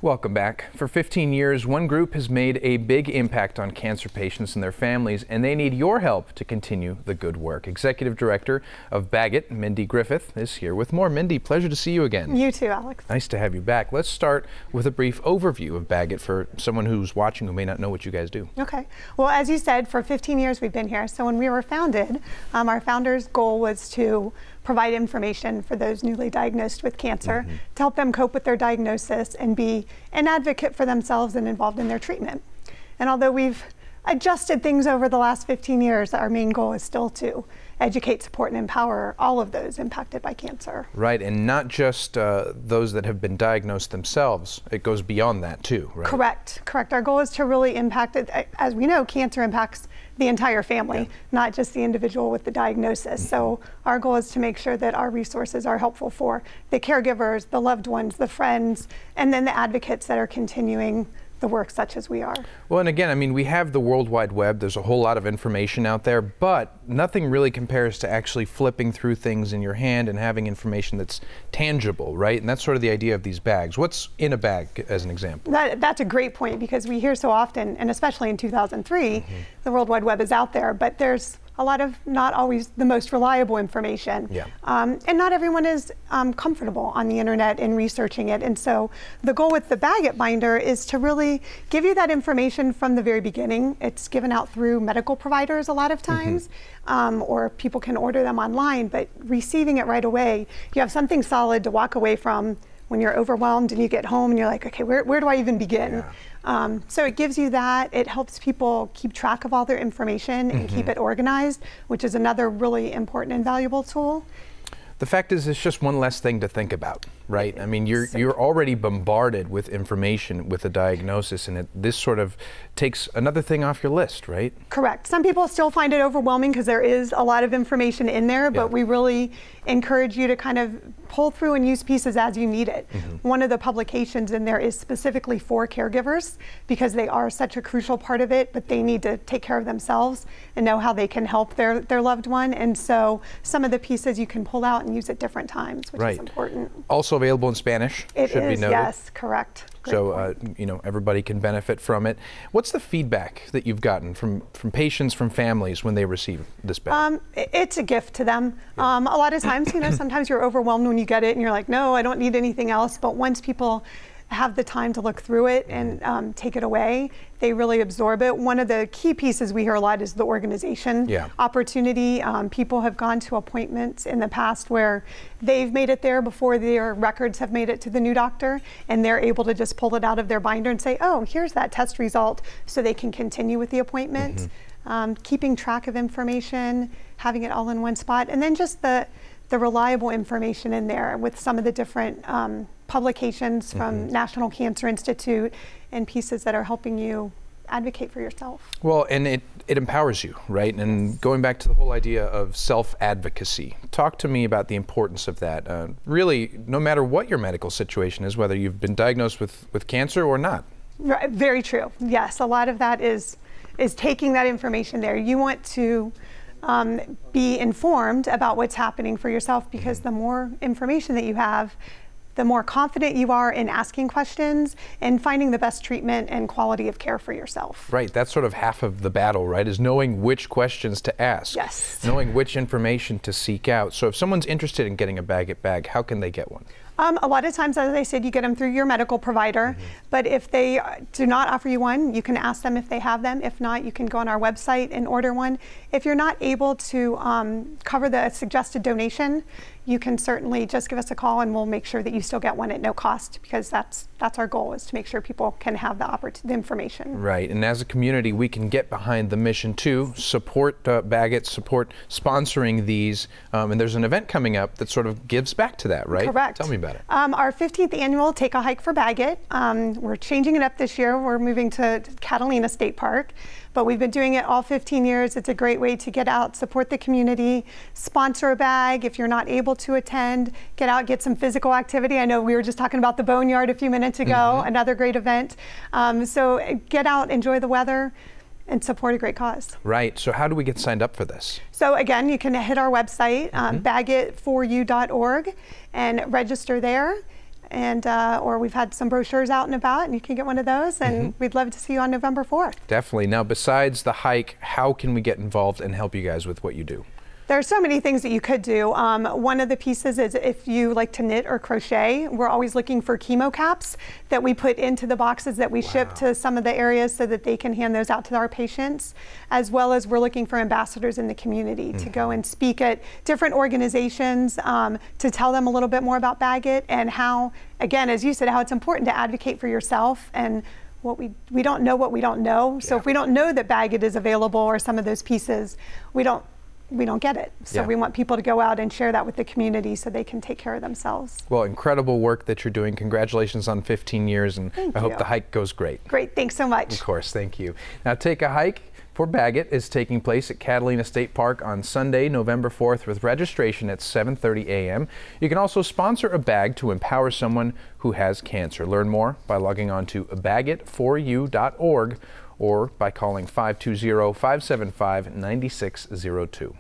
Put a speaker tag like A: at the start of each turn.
A: Welcome back. For 15 years, one group has made a big impact on cancer patients and their families, and they need your help to continue the good work. Executive Director of Bagot, Mindy Griffith, is here with more. Mindy, pleasure to see you again.
B: You too, Alex.
A: Nice to have you back. Let's start with a brief overview of Bagot for someone who's watching who may not know what you guys do.
B: Okay. Well, as you said, for 15 years we've been here. So when we were founded, our founder's goal was to provide information for those newly diagnosed with cancer to help them cope with their diagnosis and be an advocate for themselves and involved in their treatment. And although we've adjusted things over the last 15 years, our main goal is still to educate, support, and empower all of those impacted by cancer.
A: Right, and not just those that have been diagnosed themselves. It goes beyond that too, right?
B: Correct, correct. Our goal is to really impact it. As we know, cancer impacts the entire family, not just the individual with the diagnosis. So our goal is to make sure that our resources are helpful for the caregivers, the loved ones, the friends, and then the advocates that are continuing the work such as we are.
A: Well, and again, I mean, we have the World Wide Web. There's a whole lot of information out there, but nothing really compares to actually flipping through things in your hand and having information that's tangible, right? And that's sort of the idea of these bags. What's in a bag, as an example?
B: That's a great point, because we hear so often, and especially in 2003, the World Wide Web is out there, but there's a lot of not always the most reliable information. And not everyone is comfortable on the internet in researching it. And so the goal with the Bagot binder is to really give you that information from the very beginning. It's given out through medical providers a lot of times, or people can order them online, but receiving it right away, you have something solid to walk away from when you're overwhelmed and you get home and you're like, okay, where do I even begin? So it gives you that. It helps people keep track of all their information and keep it organized, which is another really important and valuable tool.
A: The fact is, it's just one less thing to think about, right? I mean, you're already bombarded with information with a diagnosis, and this sort of takes another thing off your list, right? Correct.
B: Some people still find it overwhelming because there is a lot of information in there, but we really encourage you to kind of pull through and use pieces as you need it. One of the publications in there is specifically for caregivers, because they are such a crucial part of it, but they need to take care of themselves and know how they can help their loved one. And so some of the pieces you can pull out and use at different times, which is important.
A: Also available in Spanish, should be noted.
B: Yes, correct. Great
A: so you know, everybody can benefit from it. What's the feedback that you've gotten from patients, from families when they receive this bag?
B: It's a gift to them. A lot of times, you know, sometimes you're overwhelmed when you get it and you're like, no, I don't need anything else. But once people have the time to look through it and take it away, they really absorb it. One of the key pieces we hear a lot is the organization opportunity. People have gone to appointments in the past where they've made it there before their records have made it to the new doctor, and they're able to just pull it out of their binder and say, oh, here's that test result, so they can continue with the appointment. Keeping track of information, having it all in one spot, and then just the reliable information in there with some of the different publications from National Cancer Institute and pieces that are helping you advocate for yourself.
A: Well, and it empowers you, right? And going back to the whole idea of self-advocacy, talk to me about the importance of that. Really, no matter what your medical situation is, whether you've been diagnosed with cancer or not.
B: Right, very true. Yes, a lot of that is taking that information there. You want to be informed about what's happening for yourself, because the more information that you have, the more confident you are in asking questions and finding the best treatment and quality of care for yourself.
A: Right, that's sort of half of the battle, right, is knowing which questions to ask.
B: Yes.
A: Knowing which information to seek out. So if someone's interested in getting a Bagot bag, how can they get one?
B: A lot of times, as I said, you get them through your medical provider, but if they do not offer you one, you can ask them if they have them. If not, you can go on our website and order one. If you're not able to cover the suggested donation, you can certainly just give us a call and we'll make sure that you still get one at no cost, because that's our goal, is to make sure people can have the information.
A: Right, and as a community, we can get behind the mission to support Bagot, support sponsoring these, and there's an event coming up that sort of gives back to that, right?
B: Correct.
A: Tell me about it.
B: Our 15th annual Take a Hike for Bagot. We're changing it up this year. We're moving to Catalina State Park, but we've been doing it all 15 years. It's a great way to get out, support the community, sponsor a bag. If you're not able to attend, get out, get some physical activity. I know we were just talking about the Boneyard a few minutes ago, another great event. So get out, enjoy the weather, and support a great cause.
A: Right, so how do we get signed up for this?
B: So again, you can hit our website, bagotforyou.org, and register there. and or we've had some brochures out and about, and you can get one of those, and we'd love to see you on November 4th.
A: Definitely. Now, besides the hike, how can we get involved and help you guys with what you do?
B: There are so many things that you could do. One of the pieces is if you like to knit or crochet, we're always looking for chemo caps that we put into the boxes that we ship to some of the areas so that they can hand those out to our patients, as well as we're looking for ambassadors in the community to go and speak at different organizations to tell them a little bit more about Bagot and how, again, as you said, how it's important to advocate for yourself and what we don't know what we don't know. So if we don't know that Bagot is available or some of those pieces, we don't get it. So we want people to go out and share that with the community so they can take care of themselves.
A: Well, incredible work that you're doing. Congratulations on 15 years, and I hope the hike goes great.
B: Great, thanks so much.
A: Of course, thank you. Now, Take a Hike for Bagot is taking place at Catalina State Park on Sunday, November 4th, with registration at 7:30 a.m. You can also sponsor a bag to empower someone who has cancer. Learn more by logging on to baggot4u.org or by calling 520-575-9602.